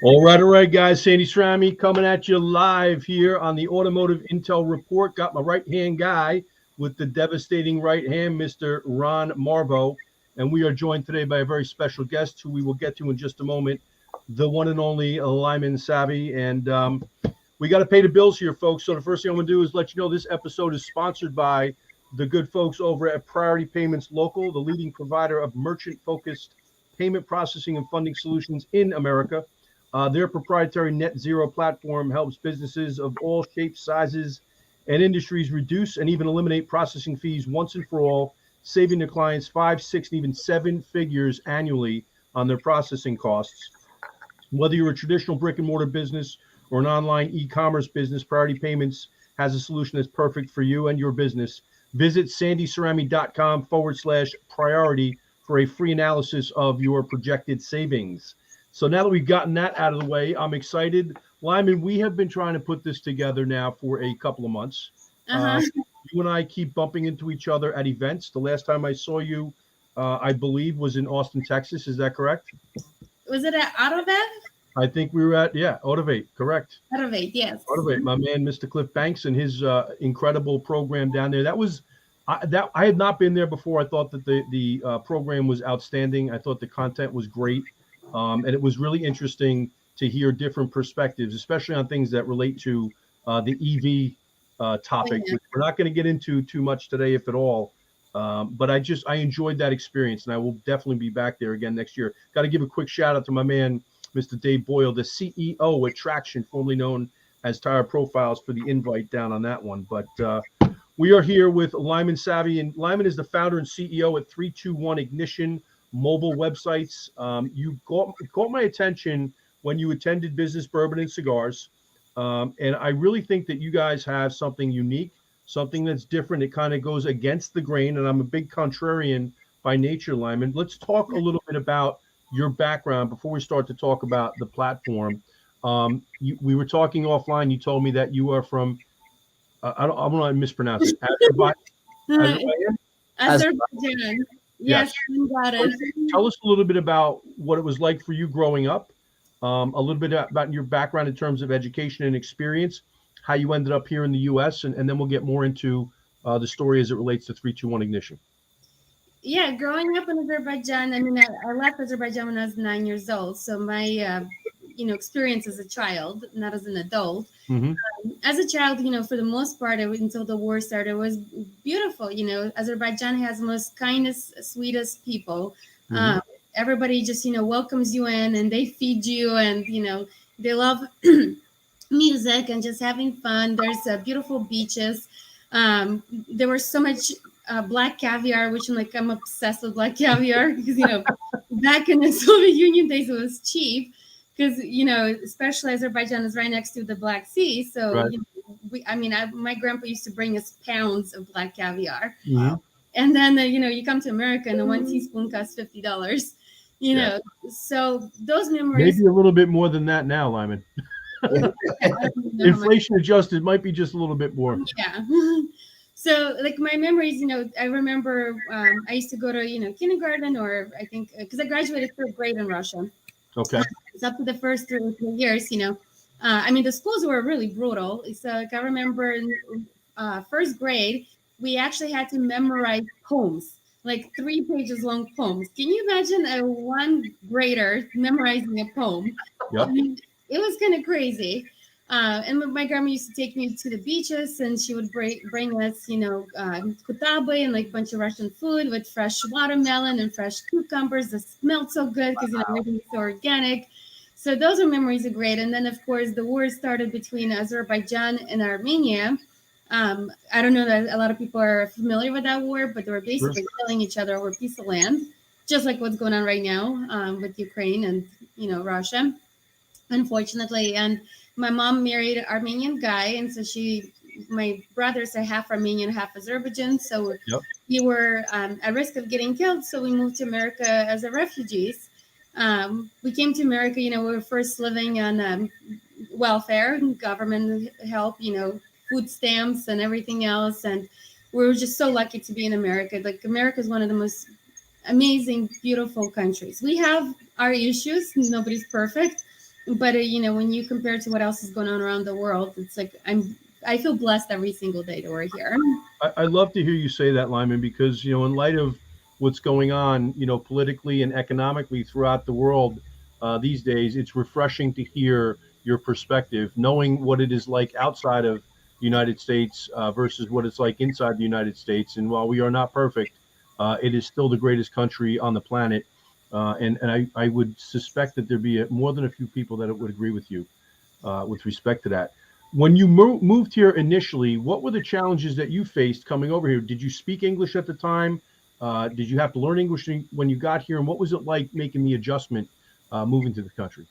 All right, guys. Sandy Strami coming at you live here on the Automotive Intel Report. Got my right-hand guy with the devastating right hand, Mr. Ron Marvo. And we are joined today by a very special guest who we will get to in just a moment, the one and only Lyman Savvy. And we got to pay the bills here, folks. So the first thing I'm going to do is let you know this episode is sponsored by the good folks over at Priority Payments Local, the leading provider of merchant-focused payment processing and funding solutions in America. Their proprietary net zero platform helps businesses of all shapes, sizes, and industries reduce and even eliminate processing fees once and for all, saving their clients 5, 6, and even 7 figures annually on their processing costs. Whether you're a traditional brick and mortar business or an online e-commerce business, Priority Payments has a solution that's perfect for you and your business. Visit sandycerami.com/priority for a free analysis of your projected savings. So now that we've gotten that out of the way, I'm excited. Lyman, we have been trying to put this together now for a couple of months. You and I keep bumping into each other at events. The last time I saw you, I believe, was in Austin, Texas. Is that correct? Was it at Autovet? I think we were at, Autovate, correct. Autovate, yes. Autovate, my man, Mr. Cliff Banks, and his incredible program down there. That was, I had not been there before. I thought that the program was outstanding. I thought the content was great. And it was really interesting to hear different perspectives, especially on things that relate to the EV topic, which we're not going to get into too much today, if at all. But I enjoyed that experience, and I will definitely be back there again next year. Got to give a quick shout out to my man, Mr. Dave Boyle, the CEO at Traction, formerly known as Tire Profiles, for the invite down on that one. But we are here with Lyman Savvy, and Lyman is the founder and CEO at 321 Ignition mobile websites. You caught my attention when you attended Business Bourbon and Cigars. And I really think that you guys have something unique, something that's different. It kind of goes against the grain. And I'm a big contrarian by nature, Lyman. Let's talk a little bit about your background before we start to talk about the platform. We were talking offline. You told me that you are from, I don't want to mispronounce it, Azerbaijan. Yes, got it. Tell us a little bit about what it was like for you growing up, a little bit about your background in terms of education and experience, how you ended up here in the U.S., and then we'll get more into the story as it relates to 321 Ignition. Yeah, growing up in Azerbaijan, I mean, I left Azerbaijan when I was 9 years old. So my, experience as a child, not as an adult. Mm-hmm. As a child, for the most part, until the war started, it was beautiful. Azerbaijan has the most kindest, sweetest people. Mm-hmm. Everybody just, welcomes you in, and they feed you, and, they love music and just having fun. There's beautiful beaches. There was so much black caviar, which I'm obsessed with black caviar because, back in the Soviet Union days, it was cheap. Because, especially Azerbaijan is right next to the Black Sea. So, right. My grandpa used to bring us pounds of black caviar. Mm-hmm. And then, you come to America and the one teaspoon costs $50, know. So those memories. Maybe a little bit more than that now, Lyman. Inflation adjusted might be just a little bit more. Yeah. So, my memories, I remember I used to go to, kindergarten, or I think, because I graduated 3rd grade in Russia. Okay. It's up to the first 3 years, the schools were really brutal. So I remember in 1st grade, we actually had to memorize poems, 3 pages long poems. Can you imagine a 1 grader memorizing a poem? Yep. It was kind of crazy. And my grandma used to take me to the beaches, and she would bring us, kutabe and a bunch of Russian food with fresh watermelon and fresh cucumbers that smelled so good because everything is so organic. So those are memories of great. And then, of course, the war started between Azerbaijan and Armenia. I don't know that a lot of people are familiar with that war, but they were basically killing each other over a piece of land, just like what's going on right now with Ukraine and, Russia, unfortunately. And my mom married an Armenian guy, and so my brothers are half Armenian, half Azerbaijan. So we were at risk of getting killed. So we moved to America as refugees. We came to America, we were first living on welfare and government help, food stamps and everything else. And we were just so lucky to be in America. America is one of the most amazing, beautiful countries. We have our issues. Nobody's perfect, but when you compare to what else is going on around the world, it's like I feel blessed every single day that we're here. I love to hear you say that, Lyman, because in light of what's going on, politically and economically throughout the world these days, it's refreshing to hear your perspective, knowing what it is like outside of the United States versus what it's like inside the United States. And while we are not perfect, it is still the greatest country on the planet. And I would suspect that there'd be more than a few people that would agree with you with respect to that. When you moved here initially, what were the challenges that you faced coming over here? Did you speak English at the time? Did you have to learn English when you got here? And what was it like making the adjustment moving to the country?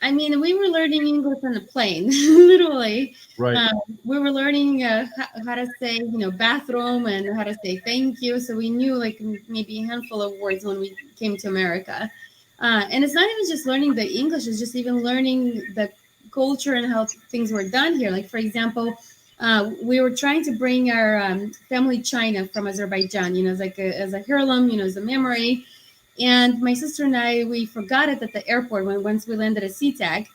I mean, we were learning English on the plane, literally. Right. We were learning how to say, bathroom and how to say thank you. So we knew like maybe a handful of words when we came to America. And it's not even just learning the English, it's just even learning the culture and how things were done here. Like, for example, we were trying to bring our family china from Azerbaijan, as as a heirloom, as a memory. And my sister and I, we forgot it at the airport once we landed at SeaTac.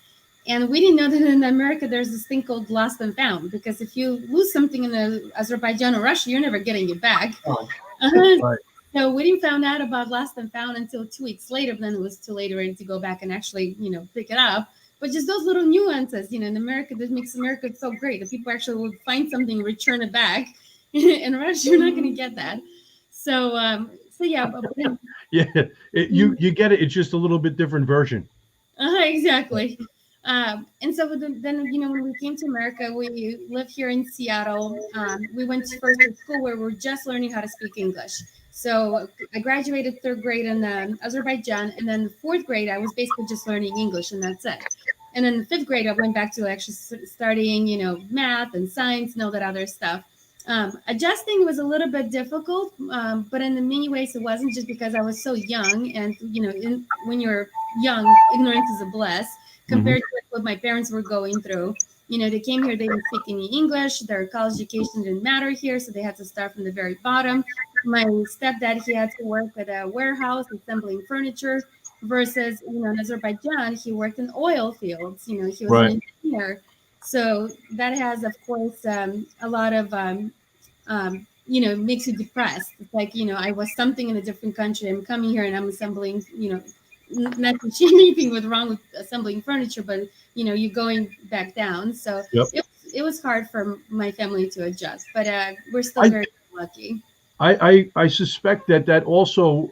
And we didn't know that in America, there's this thing called lost and found, because if you lose something in Azerbaijan or Russia, you're never getting it back. Oh, right. So we didn't find out about lost and found until 2 weeks later. Then it was too late already to go back and actually, pick it up. But just those little nuances, in America, that makes America so great. That people actually would find something, return it back. In Russia, you're not going to get that. So yeah. Yeah, you get it. It's just a little bit different version. Exactly. And so then, when we came to America, we lived here in Seattle. We went first to school where we were just learning how to speak English. So I graduated 3rd grade in Azerbaijan, and then 4th grade, I was basically just learning English, and that's it. And then 5th grade, I went back to actually studying, math and science and all that other stuff. Adjusting was a little bit difficult, but in many ways, it wasn't, just because I was so young. And, when you're young, ignorance is a bliss compared to what my parents were going through. They came here, they didn't speak any English. Their college education didn't matter here, so they had to start from the very bottom. My stepdad, he had to work at a warehouse assembling furniture versus, in Azerbaijan, he worked in oil fields. He was an engineer. So that has, of course, a lot of, makes you depressed. It's like, I was something in a different country. I'm coming here and I'm assembling, not that anything was wrong with assembling furniture, but, you're going back down. So it was hard for my family to adjust, but we're still very lucky. I suspect that also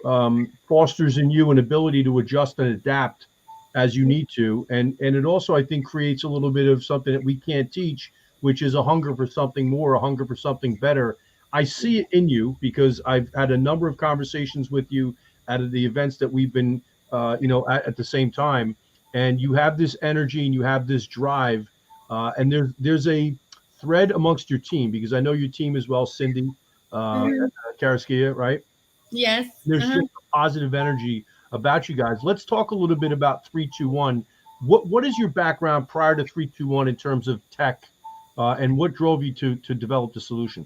fosters in you an ability to adjust and adapt as you need to. And it also, I think, creates a little bit of something that we can't teach, which is a hunger for something more, a hunger for something better. I see it in you because I've had a number of conversations with you at the events that we've been, at the same time. And you have this energy and you have this drive. And there's a thread amongst your team, because I know your team as well, Cindy Karaskia, right? Yes. There's just a positive energy about you guys. Let's talk a little bit about 321. What is your background prior to 321 in terms of tech, and what drove you to develop the solution?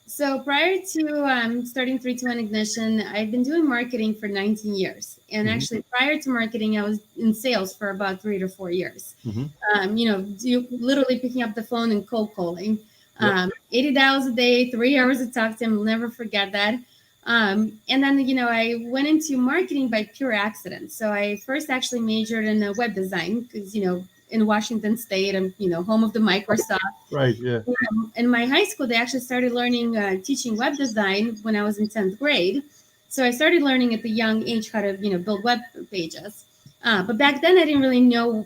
So prior to starting 321 Ignition, I've been doing marketing for 19 years. And actually, prior to marketing, I was in sales for about 3 to 4 years. Literally picking up the phone and cold calling. 80 dials a day, 3 hours to talk to him. I'll never forget that. And then, I went into marketing by pure accident. So I first actually majored in web design because, in Washington State, I'm, home of the Microsoft. Right, yeah. In my high school, they actually started learning, teaching web design when I was in 10th grade. So I started learning at the young age how to, build web pages. But back then, I didn't really know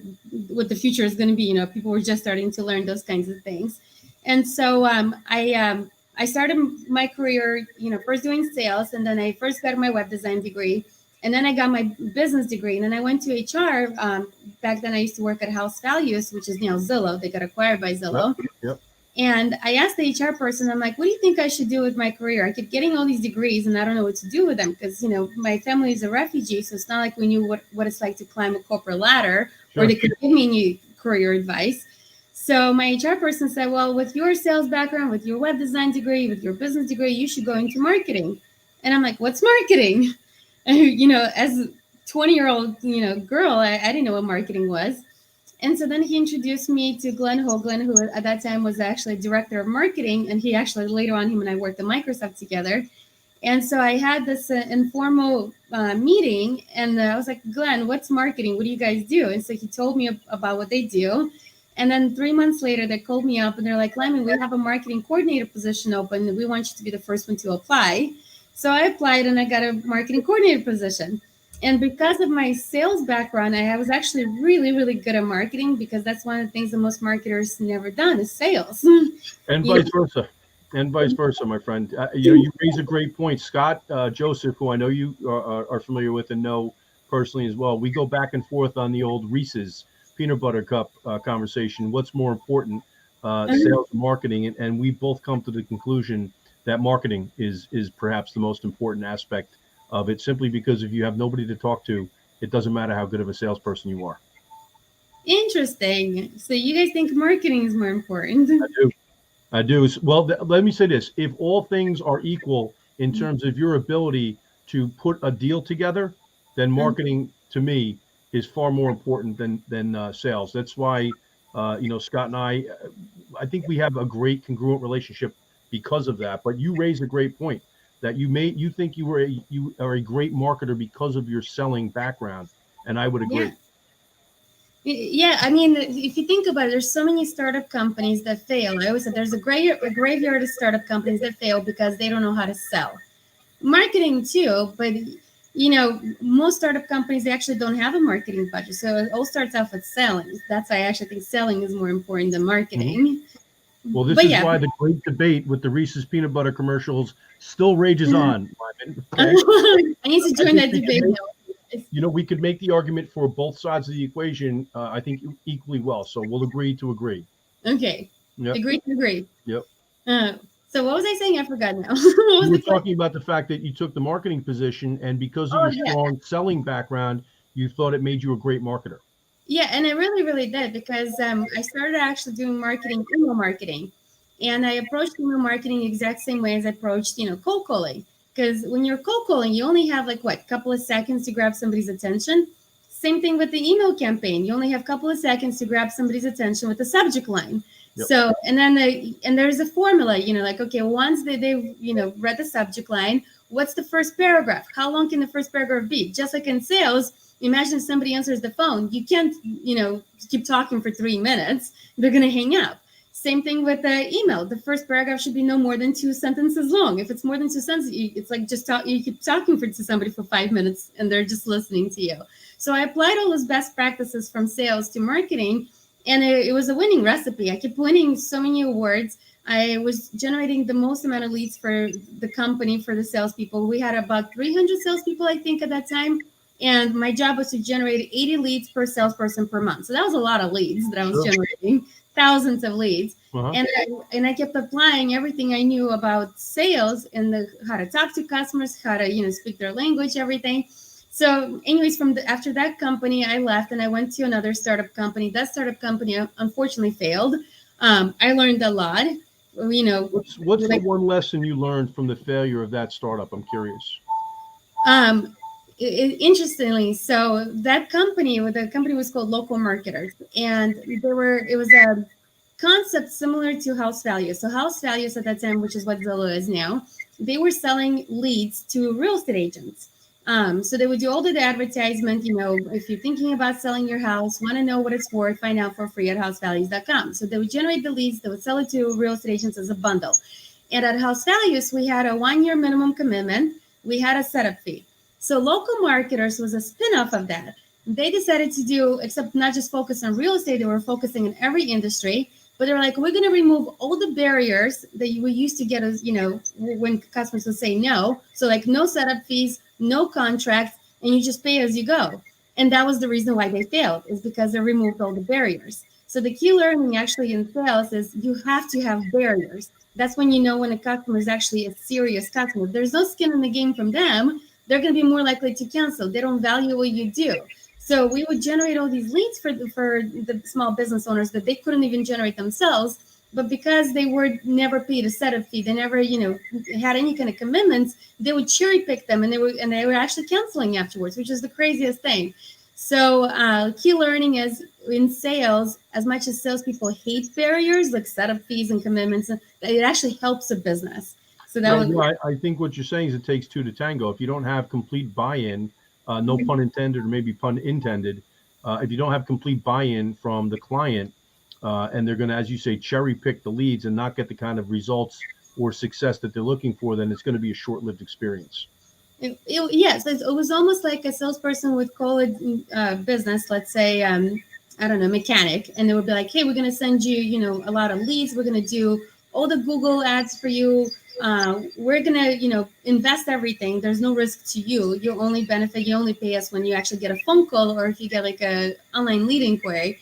what the future is going to be. People were just starting to learn those kinds of things. And so I started my career, first doing sales, and then I first got my web design degree, and then I got my business degree, and then I went to HR. Back then, I used to work at House Values, which is now Zillow. They got acquired by Zillow. Yep. And I asked the HR person, I'm like, what do you think I should do with my career? I keep getting all these degrees, and I don't know what to do with them because, my family is a refugee, so it's not like we knew what it's like to climb a corporate ladder, or they could give me any career advice. So my HR person said, well, with your sales background, with your web design degree, with your business degree, you should go into marketing. And I'm like, what's marketing? as 20-year-old, girl, I didn't know what marketing was. And so then he introduced me to Glenn Hoagland, who at that time was actually director of marketing. And he actually later on, him and I worked at Microsoft together. And so I had this informal meeting, and I was like, Glenn, what's marketing? What do you guys do? And so he told me about what they do. And then 3 months later, they called me up and they're like, Lyman, we have a marketing coordinator position open. We want you to be the first one to apply. So I applied and I got a marketing coordinator position. And because of my sales background, I was actually really, really good at marketing, because that's one of the things that most marketers never done is sales. And vice versa. And vice versa, my friend. You raise a great point. Scott Joseph, who I know you are familiar with and know personally as well, we go back and forth on the old Reese's peanut butter cup conversation. What's more important, sales and marketing? And we both come to the conclusion that marketing is perhaps the most important aspect of it, simply because if you have nobody to talk to, it doesn't matter how good of a salesperson you are. Interesting. So you guys think marketing is more important? I do. Well, let me say this. If all things are equal in terms of your ability to put a deal together, then marketing to me is far more important than sales. That's why, Scott and I think we have a great congruent relationship because of that. But you raise a great point that you think you are a great marketer because of your selling background. And I would agree. Yeah, I mean, if you think about it, there's so many startup companies that fail. I always said there's a graveyard of startup companies that fail because they don't know how to sell. Marketing too, but most startup companies, they actually don't have a marketing budget. So it all starts off with selling. That's why I actually think selling is more important than marketing. Well, this is why the great debate with the Reese's peanut butter commercials still rages on. Okay? I need to join that debate now. We could make the argument for both sides of the equation, I think, equally well. So we'll agree to agree. Okay. Yep. Agree to agree. Yep. So what was I saying? I forgot now. You were talking about the fact that you took the marketing position, and because of your strong selling background, you thought it made you a great marketer. Yeah, and it really, really did, because I started actually doing email marketing. And I approached email marketing the exact same way as I approached, cold calling. Because when you're cold calling, you only have a couple of seconds to grab somebody's attention. Same thing with the email campaign. You only have a couple of seconds to grab somebody's attention with the subject line. Yep. So, and then there's a formula, okay, once they read the subject line, what's the first paragraph? How long can the first paragraph be? Just like in sales, imagine if somebody answers the phone. You can't, keep talking for 3 minutes. They're going to hang up. Same thing with the email. The first paragraph should be no more than 2 sentences long. If it's more than 2 sentences, it's like you keep talking to somebody for 5 minutes and they're just listening to you. So I applied all those best practices from sales to marketing, and it was a winning recipe. I kept winning so many awards. I was generating the most amount of leads for the company, for the salespeople. We had about 300 salespeople, I think, at that time. And my job was to generate 80 leads per salesperson per month. So that was a lot of leads that I was generating. Thousands of leads. And I kept applying everything I knew about sales and how to talk to customers, how to speak their language, everything. So anyways, after that company, I left and I went to another startup company. That startup company unfortunately failed. I learned a lot. What's the one lesson you learned from the failure of that startup? I'm curious. Interestingly, so that company, the company was called Local Marketers, and it was a concept similar to House Values. So House Values at that time, which is what Zillow is now, they were selling leads to real estate agents. So they would do all the advertisement, if you're thinking about selling your house, want to know what it's worth, find out for free at housevalues.com. So they would generate the leads, they would sell it to real estate agents as a bundle. And at House Values, we had a 1-year minimum commitment. We had a setup fee. So Local Marketers was a spin-off of that. They decided to do, except not just focus on real estate, they were focusing on every industry. But they were like, we're going to remove all the barriers that we used to get as, when customers would say no. So like no setup fees, no contracts, and you just pay as you go. And that was the reason why they failed, is because they removed all the barriers. So the key learning actually in sales is you have to have barriers. That's when when a customer is actually a serious customer. If there's no skin in the game from them, they're going to be more likely to cancel. They don't value what you do. So we would generate all these leads for the small business owners that they couldn't even generate themselves. but because they were never paid a setup fee, they never, had any kind of commitments, they would cherry pick them, and they were actually canceling afterwards, which is the craziest thing. So key learning is in sales, as much as salespeople hate barriers like setup fees and commitments, it actually helps a business. So that I think what you're saying is it takes two to tango. If you don't have complete buy-in, no pun intended, or maybe pun intended, if you don't have complete buy-in from the client, and they're going to, as you say, cherry pick the leads and not get the kind of results or success that they're looking for, then it's going to be a short-lived experience. Yes, it was almost like a salesperson would call it business, let's say, I don't know, mechanic, and they would be like, hey, we're going to send you, a lot of leads. We're going to do all the Google ads for you. We're going to, invest everything. There's no risk to you. You only benefit, you only pay us when you actually get a phone call or if you get like a online lead inquiry.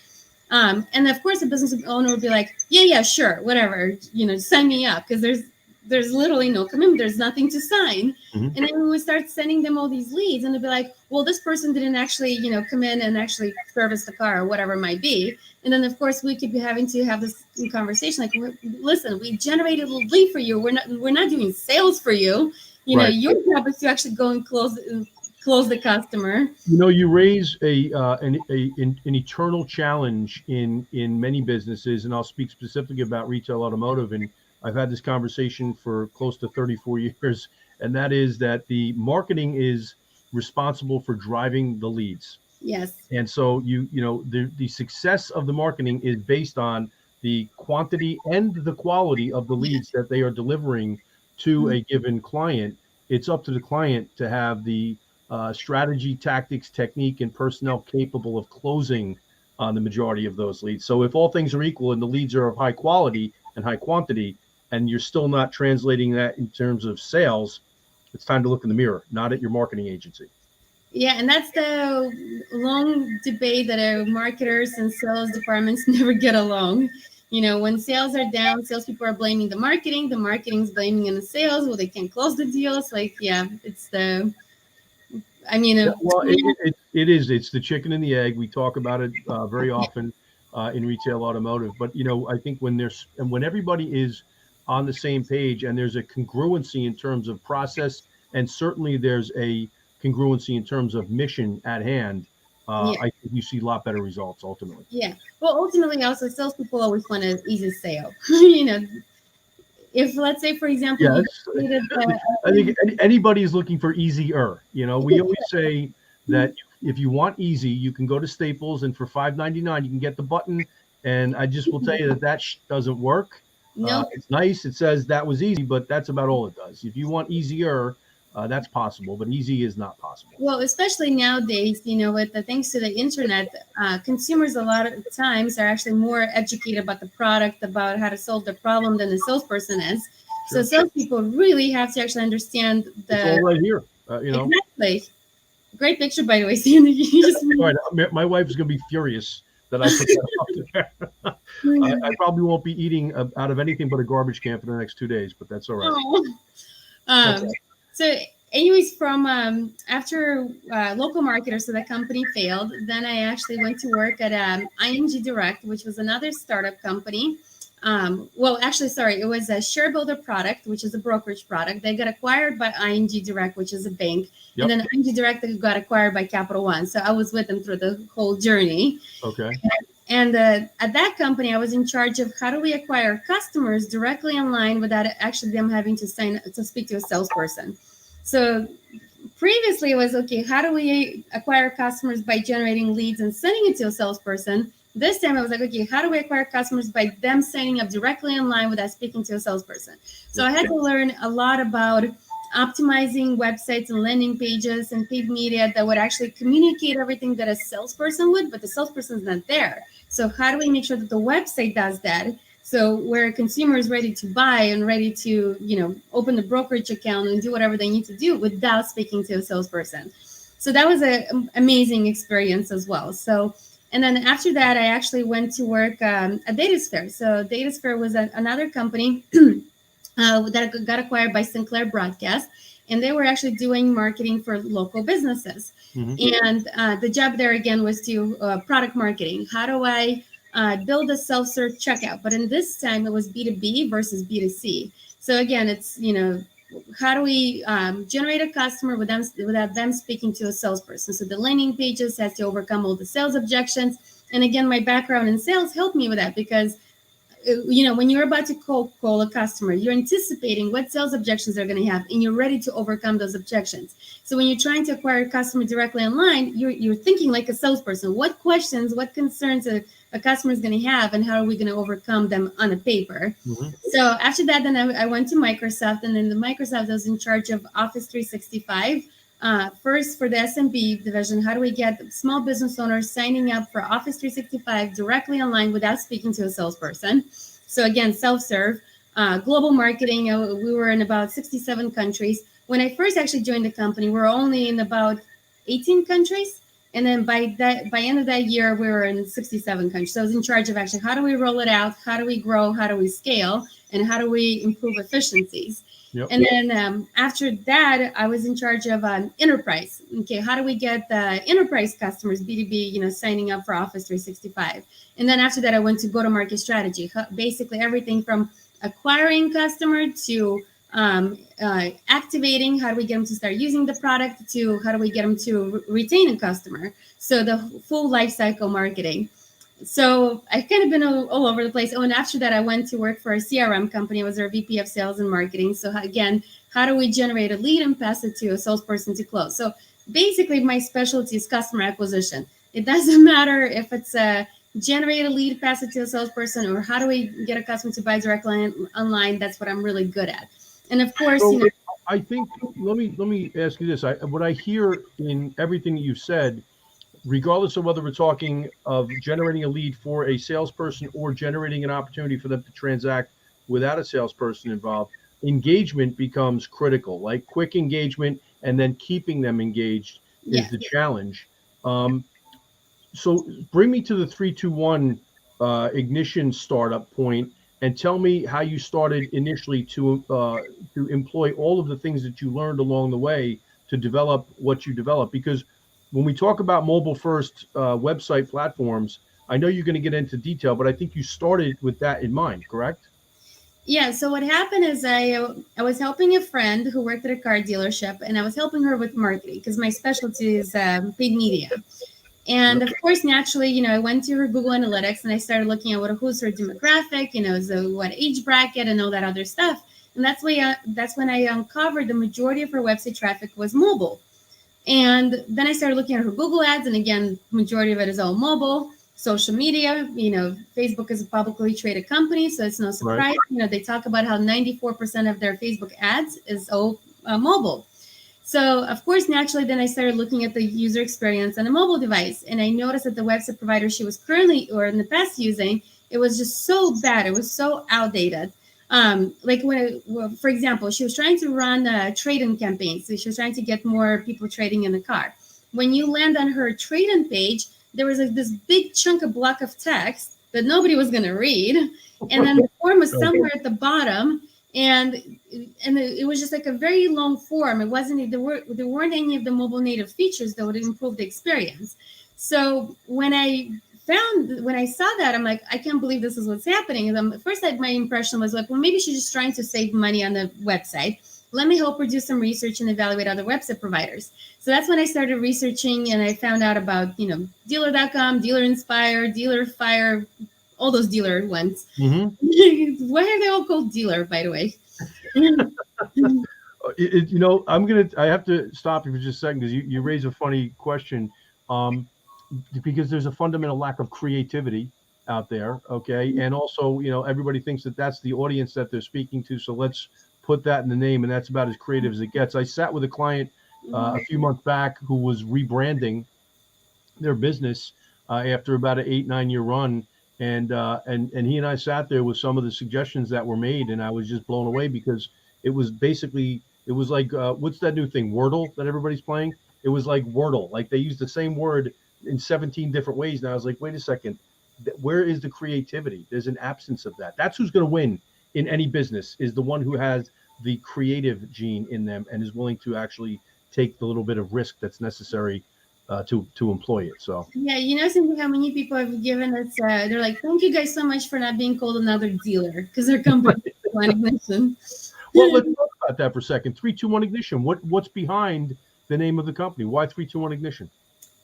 And of course, the business owner would be like, yeah, sure, whatever, sign me up, because there's literally no commitment. There's nothing to sign. Mm-hmm. And then we would start sending them all these leads, and they'd be like, well, this person didn't actually, come in and actually service the car or whatever it might be. And then, of course, we could be having to have this conversation like, listen, we generated a lead for you. We're not doing sales for you. Right. Your job is to actually go and close the customer. You raise an eternal challenge in many businesses, and I'll speak specifically about retail automotive. And I've had this conversation for close to 34 years, and that is that the marketing is responsible for driving the leads. Yes. And so the success of the marketing is based on the quantity and the quality of the leads that they are delivering to a given client. It's up to the client to have the strategy, tactics, technique, and personnel capable of closing on the majority of those leads. So if all things are equal and the leads are of high quality and high quantity, and you're still not translating that in terms of sales, it's time to look in the mirror, not at your marketing agency. Yeah, and that's the long debate that our marketers and sales departments never get along. When sales are down, salespeople are blaming the marketing's blaming in the sales. Well, they can't close the deals. It's the... It is. It's the chicken and the egg. We talk about it very often in retail automotive. But I think when everybody is on the same page and there's a congruency in terms of process, and certainly there's a congruency in terms of mission at hand, I think you see a lot better results ultimately. Yeah. Well, ultimately, also salespeople always want an easy sale. If, let's say, for example, I think anybody is looking for easier. We always say that if you want easy, you can go to Staples, and for $5.99 you can get the button. And I just will tell you that doesn't work. No, it's nice. It says that was easy, but that's about all it does. If you want easier, that's possible, but easy is not possible. Well, especially nowadays, with thanks to the internet, consumers a lot of times are actually more educated about the product, about how to solve the problem than the salesperson is. Sure. So salespeople really have to actually understand it's all right here. Exactly. Great picture, by the way, Sandy. Right. My wife is going to be furious that I put that up there. I probably won't be eating out of anything but a garbage can for the next 2 days, but that's all right. So anyways, from after local marketer, so that company failed, then I actually went to work at ING Direct, which was another startup company. It was a ShareBuilder product, which is a brokerage product. They got acquired by ING Direct, which is a bank. Yep. And then ING Direct got acquired by Capital One. So I was with them through the whole journey. Okay. And at that company, I was in charge of how do we acquire customers directly online without actually them having to speak to a salesperson. So previously it was, okay, how do we acquire customers by generating leads and sending it to a salesperson? This time I was like, okay, how do we acquire customers by them signing up directly online without speaking to a salesperson? So I had to learn a lot about optimizing websites and landing pages and paid media that would actually communicate everything that a salesperson would, but the salesperson's not there. So how do we make sure that the website does that? So where a consumer is ready to buy and ready to, open the brokerage account and do whatever they need to do without speaking to a salesperson. So that was an amazing experience as well. So, and then after that, I actually went to work at Datasphere. So Datasphere was another company that got acquired by Sinclair Broadcast, and they were actually doing marketing for local businesses. Mm-hmm. And the job there again was to product marketing. How do I build a self-serve checkout. But in this time, it was B2B versus B2C. So again, it's, how do we generate a customer without them speaking to a salesperson? So the landing pages has to overcome all the sales objections. And again, my background in sales helped me with that, because when you're about to call a customer, you're anticipating what sales objections they're going to have, and you're ready to overcome those objections. So when you're trying to acquire a customer directly online, you're thinking like a salesperson. What questions, what concerns a customer is going to have, and how are we going to overcome them on a paper? Mm-hmm. So after that, then I went to Microsoft, and then the Microsoft, I was in charge of Office 365. First, for the SMB division, how do we get small business owners signing up for Office 365 directly online without speaking to a salesperson? So again, self-serve, global marketing. We were in about 67 countries. When I first actually joined the company, we were only in about 18 countries. And then by end of that year, we were in 67 countries. So I was in charge of actually, how do we roll it out? How do we grow? How do we scale? And how do we improve efficiencies? Yep. And then after that, I was in charge of enterprise. Okay, how do we get the enterprise customers, B2B, signing up for Office 365? And then after that, I went to go-to-market strategy. Basically, everything from acquiring customer to activating, how do we get them to start using the product, to how do we get them to retain a customer? So the full life cycle marketing. So I've kind of been all over the place. Oh, and after that, I went to work for a CRM company. I was their VP of sales and marketing. So again, how do we generate a lead and pass it to a salesperson to close? So basically, my specialty is customer acquisition. It doesn't matter if it's generate a lead, pass it to a salesperson, or how do we get a customer to buy directly online. That's what I'm really good at. And of course, I think, let me ask you this. What I hear in everything that you've said, regardless of whether we're talking of generating a lead for a salesperson or generating an opportunity for them to transact without a salesperson involved, engagement becomes critical. Like quick engagement and then keeping them engaged is the challenge. So bring me to the 3-2-1 ignition startup point, and tell me how you started initially to employ all of the things that you learned along the way to develop what you developed. Because when we talk about mobile first website platforms, I know you're going to get into detail, but I think you started with that in mind, correct? Yeah. So what happened is I was helping a friend who worked at a car dealership, and I was helping her with marketing because my specialty is paid media. And of course, naturally, I went to her Google Analytics and I started looking at who's her demographic, so what age bracket and all that other stuff. And that's when I uncovered the majority of her website traffic was mobile. And then I started looking at her Google ads, and again, majority of it is all mobile. Social media, Facebook is a publicly traded company, so it's no surprise. Right. They talk about how 94% of their Facebook ads is all mobile. So, of course, naturally, then I started looking at the user experience on a mobile device, and I noticed that the website provider she was currently or in the past using, it was just so bad. It was so outdated. For example, she was trying to run a trade-in campaign. So she was trying to get more people trading in the car. When you land on her trade-in page, there was this big chunk of block of text that nobody was going to read. And then the form was somewhere at the bottom. And it was just like a very long form. It wasn't, there weren't any of the mobile native features that would improve the experience. So when I saw that, I'm like, I can't believe this is what's happening. And at first, my impression was like, well, maybe she's just trying to save money on the website. Let me help her do some research and evaluate other website providers. So that's when I started researching, and I found out about, Dealer.com, Dealer Inspire, Dealer Fire, all those dealer ones. Mm-hmm. Why are they all called dealer, by the way? I have to stop you for just a second because you raise a funny question. Because there's a fundamental lack of creativity out there. Okay. And also, everybody thinks that that's the audience that they're speaking to. So let's put that in the name. And that's about as creative as it gets. I sat with a client a few months back who was rebranding their business after about an 8-9 year run. And he and I sat there with some of the suggestions that were made, and I was just blown away because it was like, what's that new thing, Wordle, that everybody's playing? It was like Wordle, like they used the same word in 17 different ways. And I was like, wait a second, where is the creativity? There's an absence of that. That's who's going to win in any business, is the one who has the creative gene in them and is willing to actually take the little bit of risk that's necessary to employ it. So Yeah, you know, Cindy, how many people have given us, they're like, thank you guys so much for not being called another dealer because their company is One Ignition. well, let's talk about that for a second. 321 Ignition. What's behind the name of the company? Why 321 Ignition?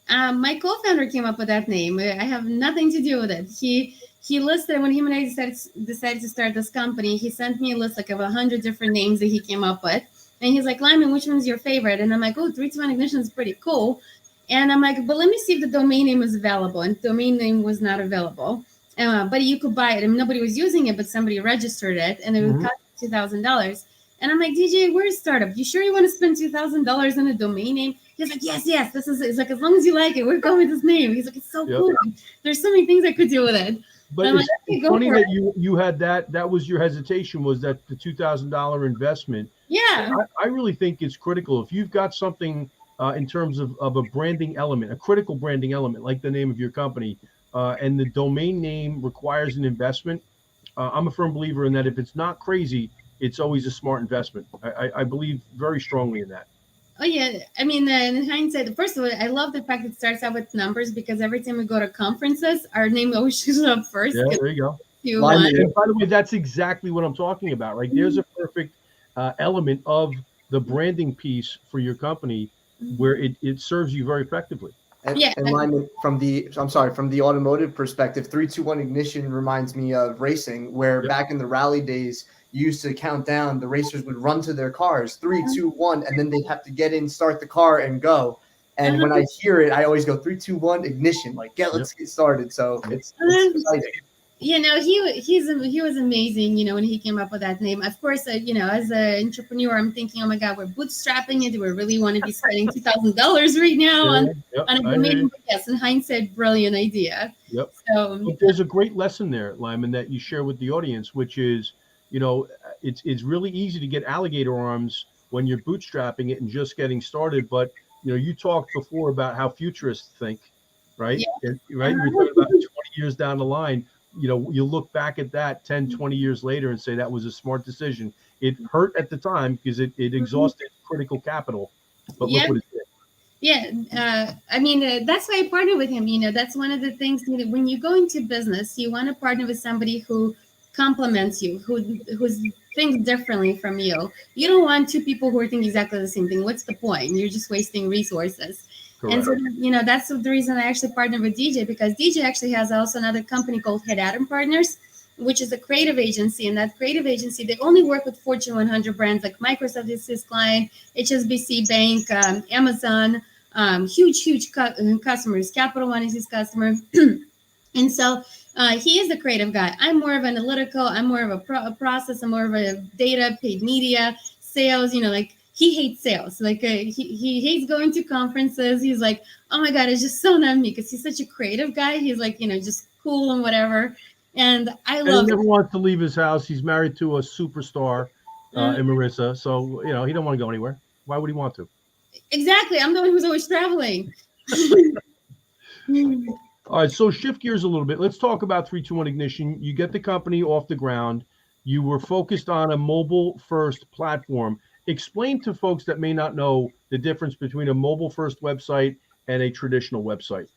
My co-founder came up with that name. I have nothing to do with it. He listed when him and I decided to start this company. He sent me a list like of 100 different names that he came up with, and he's like, Lyman, which one's your favorite? And I'm like, oh, 321 Ignition is pretty cool. And I'm like, but let me see if the domain name is available. And the domain name was not available, but you could buy it. I mean, nobody was using it, but somebody registered it, and it would cost $2,000. And I'm like, DJ, we're a startup. You sure you want to spend $2,000 on a domain name? He's like, yes. This is. It's like, as long as you like it, we're going with this name. He's like, it's so cool. There's so many things I could do with it. But it's funny that you had that was your hesitation, was that the $2,000 investment. Yeah. I really think it's critical. If you've got something in terms of a branding element, a critical branding element, like the name of your company, and the domain name requires an investment, I'm a firm believer in that. If it's not crazy, it's always a smart investment. I believe very strongly in that. Oh, yeah. I mean, in hindsight, first of all, I love the fact that it starts out with numbers, because every time we go to conferences, our name always shows up first. Yeah, there you go. And by the way, that's exactly what I'm talking about, right? There's a perfect element of the branding piece for your company where it serves you very effectively. And Lyman, from the automotive perspective, 321 Ignition reminds me of racing, where back in the rally days, you used to count down. The racers would run to their cars, 3, 2, 1, and then they'd have to get in, start the car, and go. And when I hear it, I always go 3, 2, 1, ignition. Like, let's get started. So it's exciting. You know, he was amazing, you know, when he came up with that name. Of course, you know, as an entrepreneur, I'm thinking, oh my God, we're bootstrapping it. Do we really want to be spending $2,000 right now on a domain? Yes, in hindsight, brilliant idea. Yep. So but there's a great lesson there, Lyman, that you share with the audience, which is, you know, it's really easy to get alligator arms when you're bootstrapping it and just getting started. But, you know, you talked before about how futurists think, right? Yeah. Right. You're talking about 20 years down the line. You know, you look back at that 10, 20 years later and say that was a smart decision. It hurt at the time because it exhausted critical capital, but look what it did. Yeah, I mean, that's why I partner with him. You know, that's one of the things, you know, when you go into business, you want to partner with somebody who complements you, who thinks differently from you. You don't want two people who are thinking exactly the same thing. What's the point? You're just wasting resources. Correct. And so, you know, that's the reason I actually partnered with DJ, because DJ actually has also another company called Head Adam Partners, which is a creative agency. And that creative agency, they only work with Fortune 100 brands, like Microsoft is his client, HSBC Bank, Amazon, huge customers. Capital One is his customer. And so he is a creative guy. I'm more of analytical. I'm more of a process. I'm more of a data, paid media, sales, you know, like, he hates sales. Like he hates going to conferences. He's like, oh my God, it's just so not me, because he's such a creative guy. He's like, you know, just cool and whatever. And I love it. He never wants to leave his house. He's married to a superstar in Marissa. So, you know, he don't want to go anywhere. Why would he want to? Exactly. I'm the one who's always traveling. All right. So shift gears a little bit. Let's talk about 321 Ignition. You get the company off the ground. You were focused on a mobile first platform. Explain to folks that may not know the difference between a mobile first website and a traditional website.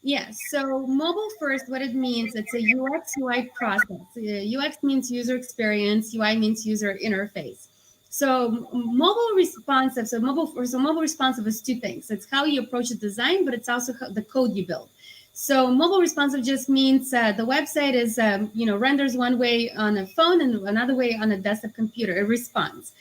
Yes. So mobile first, what it means, it's a UX UI process. UX means user experience. UI means user interface. So mobile responsive. So mobile responsive is two things. It's how you approach the design, but it's also the code you build. So mobile responsive just means the website is, you know, renders one way on a phone and another way on a desktop computer. It responds.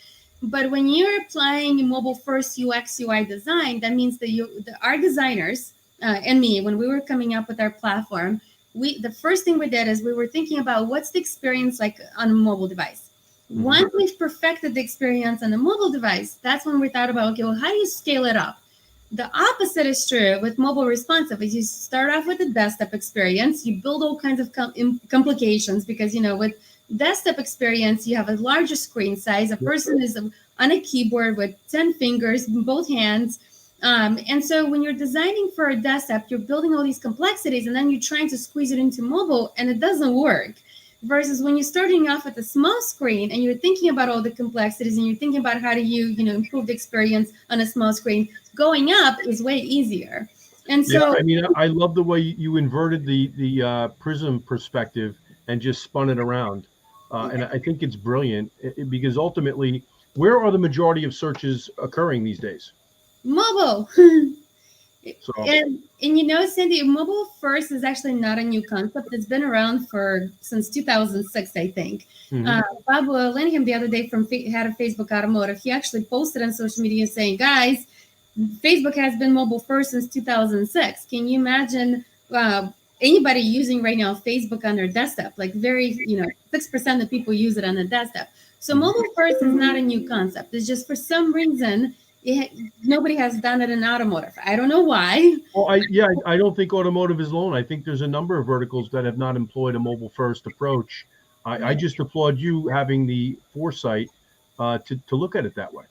But when you're applying mobile first UX UI design, that means that our designers and me, when we were coming up with our platform, the first thing we did is we were thinking about what's the experience like on a mobile device. Mm-hmm. Once we've perfected the experience on the mobile device, that's when we thought about, okay, well, how do you scale it up? The opposite is true with mobile responsive. Is you start off with the desktop experience, you build all kinds of complications, because, you know, with desktop experience, you have a larger screen size. A person is on a keyboard with 10 fingers in both hands. And so when you're designing for a desktop, you're building all these complexities, and then you're trying to squeeze it into mobile, and it doesn't work. Versus when you're starting off with a small screen and you're thinking about all the complexities and you're thinking about how do you, you know, improve the experience on a small screen, going up is way easier. And Yeah, so I mean, I love the way you inverted the prism perspective and just spun it around, and I think it's brilliant because ultimately, where are the majority of searches occurring these days? mobile. So, And you know, Cindy, mobile first is actually not a new concept. It's been around for since 2006, I think. mhm. Bob Linningham the other day from Head of Facebook Automotive, he actually posted on social media saying, "Guys, Facebook has been mobile first since 2006. Can you imagine anybody using right now Facebook on their desktop? Like 6% of people use it on the desktop. So Mhm. mobile first is not a new concept. It's just for some reason nobody has done it in automotive. I don't know why. Well, I don't think automotive is alone. I think there's a number of verticals that have not employed a mobile first approach. I just applaud you having the foresight to look at it that way.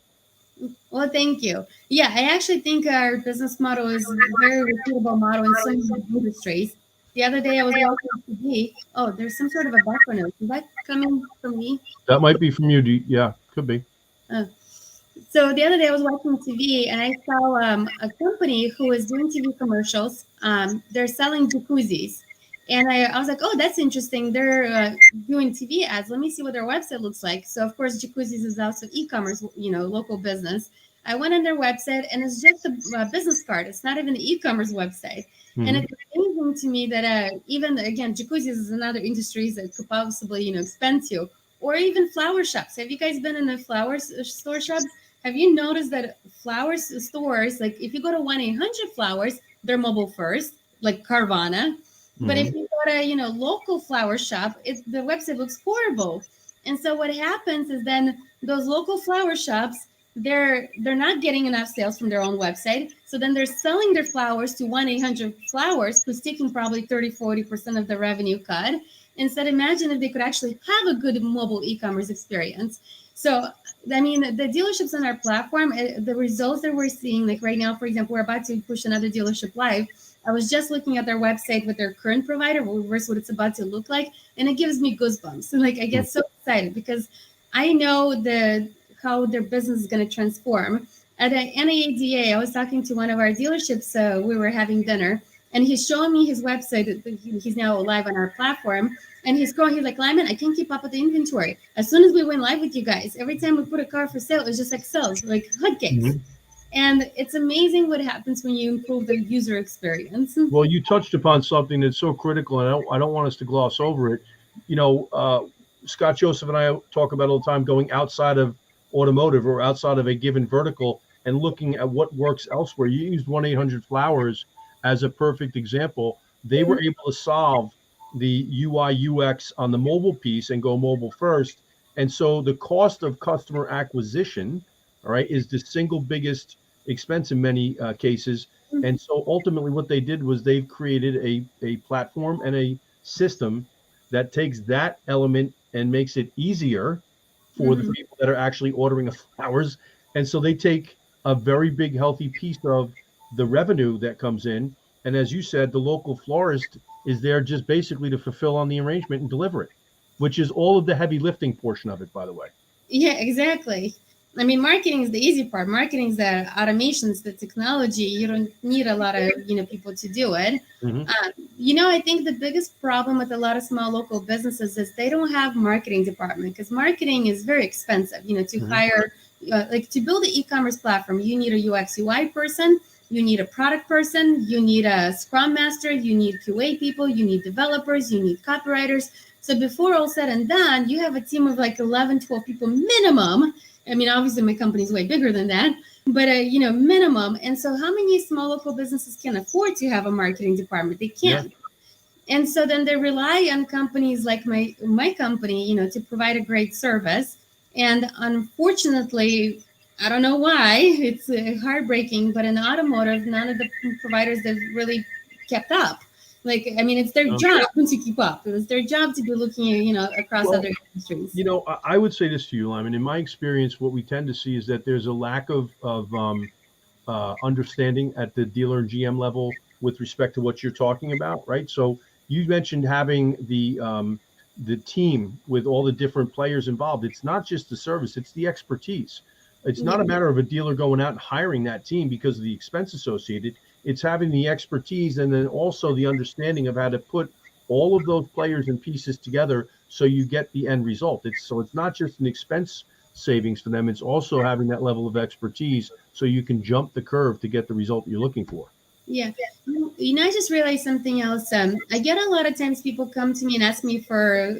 Well, thank you. Yeah, I actually think our business model is a very repeatable model in so many industries. The other day I was watching TV. Oh, there's some sort of a background noise. Is that coming from me? That might be from you. Yeah, could be. Uh, so the other day I was watching TV and I saw a company who was doing TV commercials. They're selling jacuzzis. And I was like, oh, that's interesting. They're doing TV ads. Let me see what their website looks like. So, of course, jacuzzis is also e-commerce, local business. I went on their website and it's just a business card. It's not even the e-commerce website. And Mhm. it's amazing to me that even, again, jacuzzis is another industry that could possibly, expand to. Or even flower shops. Have you guys been in the flower store shops? Have you noticed that flower stores, like if you go to 1-800-Flowers, they're mobile first, like Carvana. But if Mhm. you go to, local flower shop, the website looks horrible. And so what happens is then those local flower shops, they're not getting enough sales from their own website. So then they're selling their flowers to 1-800-Flowers, who's taking probably 30-40% of the revenue cut. Instead, imagine if they could actually have a good mobile e-commerce experience. So I mean, the dealerships on our platform, the results that we're seeing, like right now, for example, we're about to push another dealership live. I was just looking at their website with their current provider versus what it's about to look like, and it gives me goosebumps. And like I get so excited because I know how their business is going to transform. At an NADA, I was talking to one of our dealerships. We were having dinner, and he's showing me his website. He's now live on our platform, and he's going. He's like, Lyman, I can't keep up with the inventory. As soon as we went live with you guys, every time we put a car for sale, it's just like sells, like hotcakes. Mhm. And it's amazing what happens when you improve the user experience. Well, you touched upon something that's so critical, and I don't want us to gloss over it. You know, Scott Joseph and I talk about all the time going outside of automotive or outside of a given vertical and looking at what works elsewhere. You used 1-800-Flowers as a perfect example. They were able to solve the UI UX on the mobile piece and go mobile first. And so the cost of customer acquisition, all right, is the single biggest expense in many cases. And so ultimately what they did was they've created a platform and a system that takes that element and makes it easier for the Mhm. people that are actually ordering the flowers. And so they take a very big, healthy piece of the revenue that comes in. And as you said, the local florist is there just basically to fulfill on the arrangement and deliver it, which is all of the heavy lifting portion of it, by the way. Yeah, exactly. I mean, marketing is the easy part. Marketing is the automations, the technology. You don't need a lot of people to do it. Mhm. I think the biggest problem with a lot of small local businesses is they don't have marketing department because marketing is very expensive. To Mhm. hire, like to build an e-commerce platform, you need a UX UI person, you need a product person, you need a Scrum master, you need QA people, you need developers, you need copywriters. So before all said and done, you have a team of like 11, 12 people minimum. I mean, obviously my company is way bigger than that, but minimum. And so how many small local businesses can afford to have a marketing department? They can't. And so then they rely on companies like my company, to provide a great service. And unfortunately, I don't know why, it's heartbreaking, but in automotive, none of the providers have really kept up. Like, I mean, it's their Um, job to keep up. It's their job to be looking, across Well, other industries. I would say this to you, Lyman. In my experience, what we tend to see is that there's a lack of understanding at the dealer and GM level with respect to what you're talking about, right? So you mentioned having the team with all the different players involved. It's not just the service; it's the expertise. It's not Yeah. a matter of a dealer going out and hiring that team because of the expense associated. it's having the expertise and then also the understanding of how to put all of those players and pieces together so you get the end result. It's not just an expense savings for them, it's also having that level of expertise so you can jump the curve to get the result you're looking for. Yeah. I just realized something else. I get a lot of times people come to me and ask me for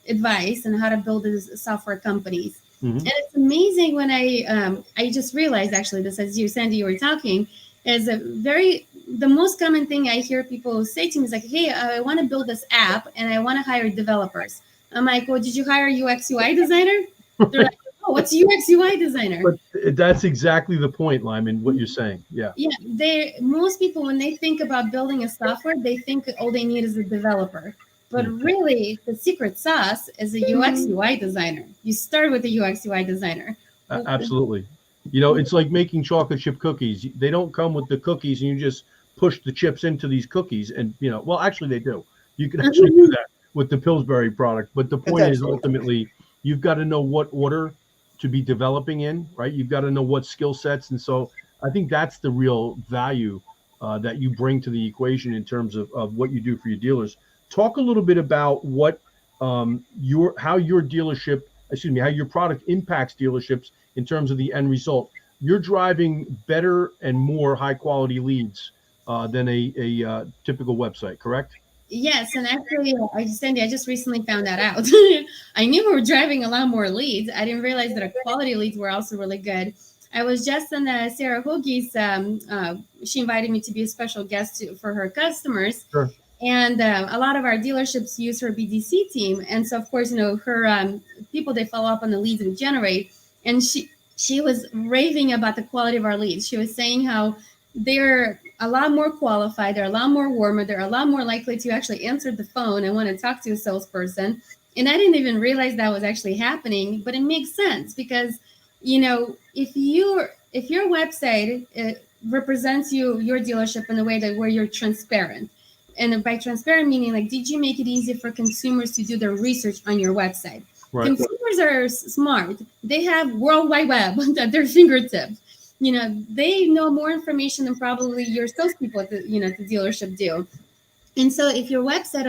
advice on how to build these software companies. Mm-hmm. And it's amazing when I just realized actually this as you, Sandy, you were talking, is the most common thing I hear people say to me is like, hey, I want to build this app and I want to hire developers. I'm like, well, did you hire a UX UI designer? They're like, oh, what's UX UI designer? But that's exactly the point, Lyman, what you're saying. Yeah. Yeah. Most people, when they think about building a software, they think all they need is a developer. But really, the secret sauce is a UX UI designer. You start with a UX UI designer. Absolutely. It's like making chocolate chip cookies. They don't come with the cookies and you just push the chips into these cookies. And, well, actually they do. You can actually do that with the Pillsbury product. But the point is ultimately you've got to know what order to be developing in, right? You've got to know what skill sets. And so I think that's the real value that you bring to the equation in terms of what you do for your dealers. Talk a little bit about how your product impacts dealerships in terms of the end result. You're driving better and more high quality leads than a typical website, correct? Yes, and actually, Sandy, I just recently found that out. I knew we were driving a lot more leads. I didn't realize that our quality leads were also really good. I was just on Sarah Hoagie's. She invited me to be a special guest for her customers. Sure. And a lot of our dealerships use her BDC team. And so, of course, her people, they follow up on the leads we generate. And she was raving about the quality of our leads. She was saying how they're a lot more qualified, they're a lot more warmer, they're a lot more likely to actually answer the phone and want to talk to a salesperson. And I didn't even realize that was actually happening, but it makes sense because, if your website represents your dealership in a way that where you're transparent, and by transparent meaning like, did you make it easy for consumers to do their research on your website? Right. Consumers are smart. They have World Wide Web at their fingertips. They know more information than probably your salespeople at the dealership do. And so if your website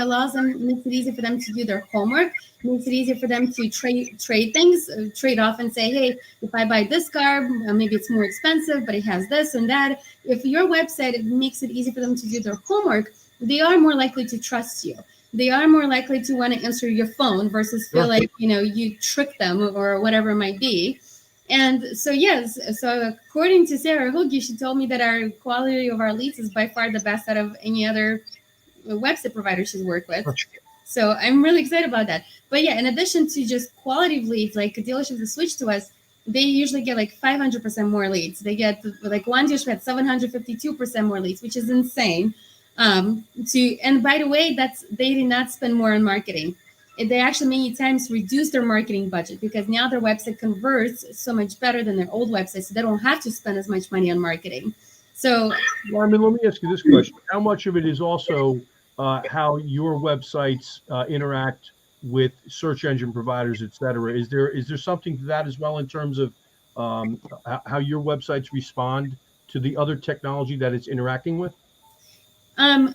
makes it easy for them to do their homework, makes it easier for them to trade things, trade off and say, hey, if I buy this car, maybe it's more expensive, but it has this and that. If your website makes it easy for them to do their homework, they are more likely to trust you. They are more likely to want to answer your phone versus feel like, you tricked them or whatever it might be. And so, yes, so according to Sarah Hoagie, she told me that our quality of our leads is by far the best out of any other website provider she's worked with. So I'm really excited about that. But yeah, in addition to just quality of leads, like dealerships that switch to us, they usually get like 500% more leads. They get like one dealership had 752% more leads, which is insane. And by the way, they did not spend more on marketing. They actually many times reduce their marketing budget because now their website converts so much better than their old website, so they don't have to spend as much money on marketing. So, Lyman, let me ask you this question: how much of it is also how your websites interact with search engine providers, et cetera? Is there something to that as well in terms of how your websites respond to the other technology that it's interacting with?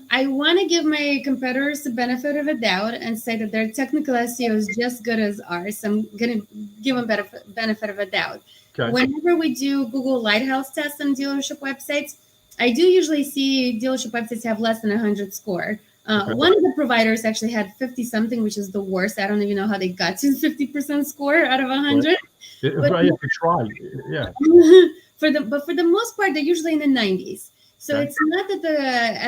I want to give my competitors the benefit of a doubt and say that their technical SEO is just good as ours. So I'm going to give them benefit of a doubt. Okay. Whenever we do Google Lighthouse tests on dealership websites, I do usually see dealership websites have less than 100 score. Okay. One of the providers actually had 50 something, which is the worst. I don't even know how they got to 50% score out of 100. Right. You have to try. Yeah. But for the most part, they're usually in the 90s. So It's not that the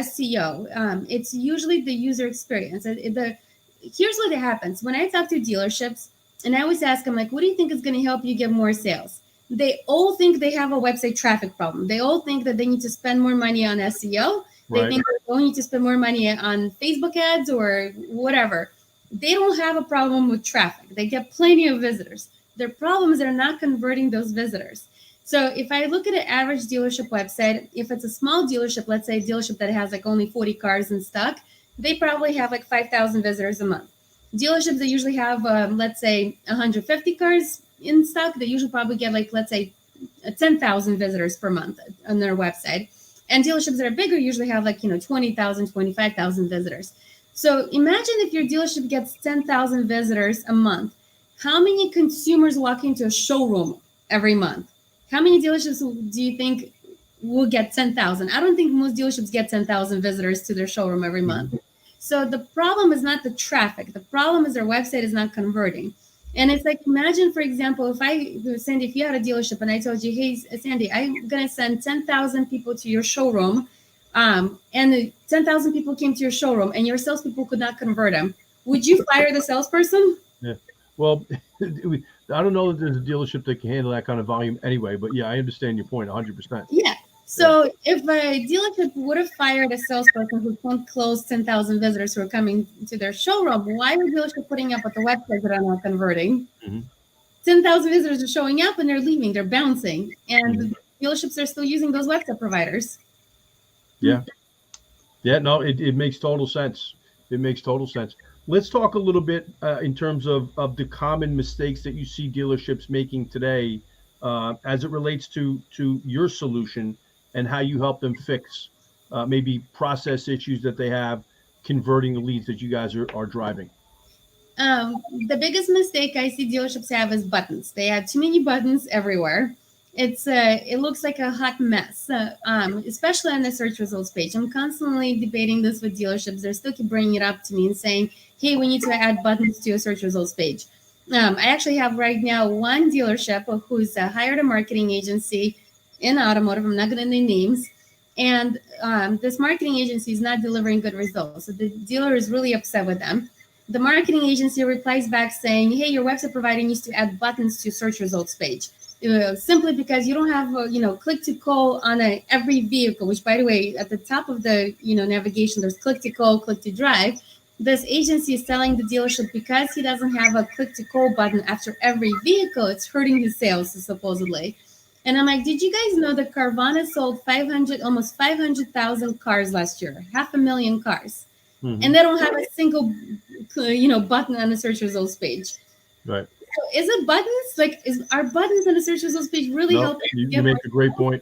SEO, it's usually the user experience. Here's what happens. When I talk to dealerships, and I always ask them, like, what do you think is going to help you get more sales? They all think they have a website traffic problem. They all think that they need to spend more money on SEO. They think they all need to spend more money on Facebook ads or whatever. They don't have a problem with traffic. They get plenty of visitors. Their problem is they're not converting those visitors. So if I look at an average dealership website, if it's a small dealership, let's say a dealership that has like only 40 cars in stock, they probably have like 5,000 visitors a month. Dealerships that usually have, let's say 150 cars in stock, they usually probably get like, let's say 10,000 visitors per month on their website. And dealerships that are bigger usually have like, 20,000, 25,000 visitors. So imagine if your dealership gets 10,000 visitors a month. How many consumers walk into a showroom every month? How many dealerships do you think will get 10,000? I don't think most dealerships get 10,000 visitors to their showroom every month. So the problem is not the traffic. The problem is their website is not converting. And it's like, imagine, for example, Sandy, if you had a dealership and I told you, hey, Sandy, I'm going to send 10,000 people to your showroom, and 10,000 people came to your showroom and your salespeople could not convert them, would you fire the salesperson? Yeah. Well, I don't know that there's a dealership that can handle that kind of volume anyway, but yeah, I understand your point 100%. Yeah. So if a dealership would have fired a salesperson who can't close 10,000 visitors who are coming to their showroom, why are dealerships putting up with the websites that are not converting? 10,000 visitors are showing up and they're leaving, they're bouncing, and dealerships are still using those website providers. Yeah. Yeah, no, it makes total sense. It makes total sense. Let's talk a little bit in terms of the common mistakes that you see dealerships making today as it relates to your solution and how you help them fix maybe process issues that they have converting the leads that you guys are driving. The biggest mistake I see dealerships have is buttons. They have too many buttons everywhere. It looks like a hot mess, especially on the search results page. I'm constantly debating this with dealerships. They still keep bringing it up to me and saying, hey, we need to add buttons to a search results page. I actually have right now one dealership who's hired a marketing agency in automotive. I'm not going to name names. And this marketing agency is not delivering good results. So the dealer is really upset with them. The marketing agency replies back saying, hey, your website provider needs to add buttons to search results page. Simply because you don't have, click to call on every vehicle, which, by the way, at the top of the, navigation, there's click to call, click to drive. This agency is telling the dealership because he doesn't have a click to call button after every vehicle, it's hurting his sales, supposedly. And I'm like, did you guys know that Carvana sold almost 500,000 cars last year, 500,000 cars, and they don't have a single, button on the search results page. Right. So is it buttons? Are buttons on the search results page really helping? You make a great point.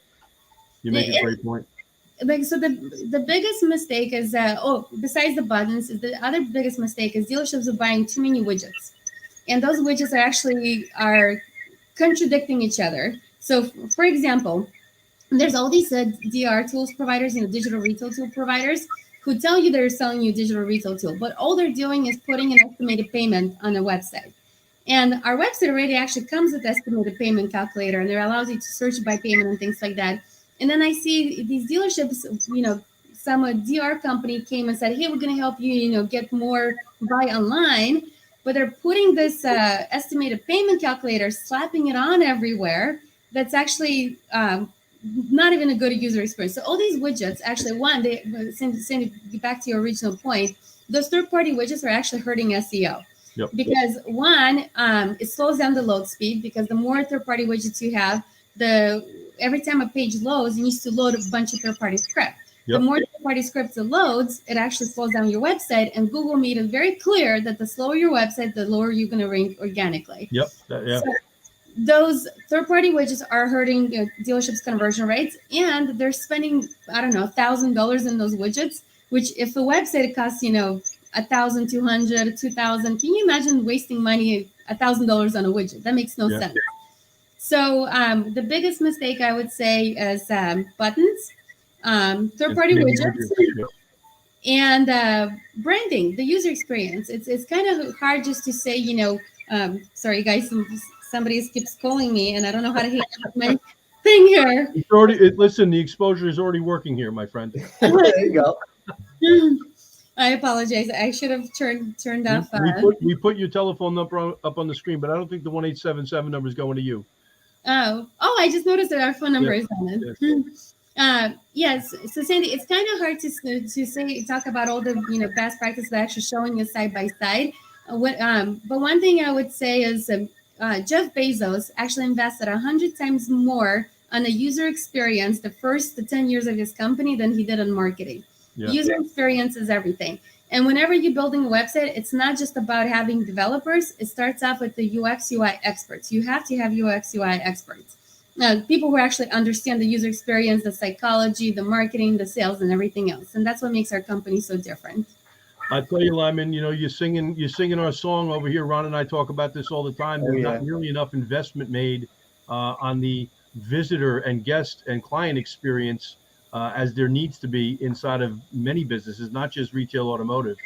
You make a great point. So the biggest mistake is besides the buttons, the other biggest mistake is dealerships are buying too many widgets, and those widgets are contradicting each other. So, for example, there's all these DR tools providers, digital retail tool providers, who tell you they're selling you a digital retail tool, but all they're doing is putting an estimated payment on a website. And our website already actually comes with estimated payment calculator, and it allows you to search by payment and things like that. And then I see these dealerships, some DR company came and said, hey, we're going to help you, get more buy online. But they're putting this estimated payment calculator, slapping it on everywhere. That's actually not even a good user experience. So all these widgets, actually, back to your original point, those third-party widgets are actually hurting SEO. Yep. Because one, it slows down the load speed, because the more third-party widgets you have, every time a page loads, it needs to load a bunch of third-party script. Yep. The more third-party scripts it loads, it actually slows down your website. And Google made it very clear that the slower your website, the lower you're going to rank organically. Yep. So those third-party widgets are hurting dealerships' conversion rates, and they're spending, $1,000 in those widgets. Which, if a website costs, $1,200, $2,000, can you imagine wasting money, $1,000 on a widget? That makes no sense. So the biggest mistake I would say is buttons, third-party widgets, and branding, the user experience. It's kind of hard just to say, sorry guys, somebody keeps calling me, and I don't know how to hit my thing here. Listen, the exposure is already working here, my friend. There you go. I apologize. I should have turned off. We put your telephone number up on the screen, but I don't think the 1-877 number is going to you. Oh! I just noticed that our phone number is on it. Yes. So Sandy, it's kind of hard to talk about all the best practices that are actually showing you side by side. But one thing I would say is Jeff Bezos actually invested 100 times more on the user experience the first 10 years of his company than he did on marketing. Yeah. User experience is everything. And whenever you're building a website, it's not just about having developers. It starts off with the UX, UI experts. You have to have UX, UI experts. people who actually understand the user experience, the psychology, the marketing, the sales, and everything else. And that's what makes our company so different. I tell you, Lyman, you're singing our song over here. Ron and I talk about this all the time. There's not nearly enough investment made on the visitor and guest and client experience as there needs to be inside of many businesses, not just retail automotive.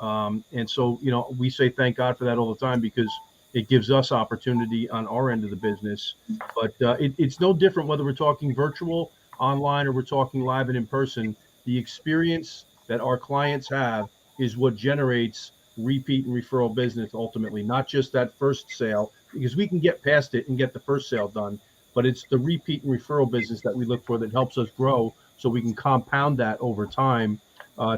And so, we say thank God for that all the time, because it gives us opportunity on our end of the business. But it's no different whether we're talking virtual, online, or we're talking live and in person. The experience that our clients have is what generates repeat and referral business ultimately, not just that first sale, because we can get past it and get the first sale done, but it's the repeat and referral business that we look for that helps us grow, so we can compound that over time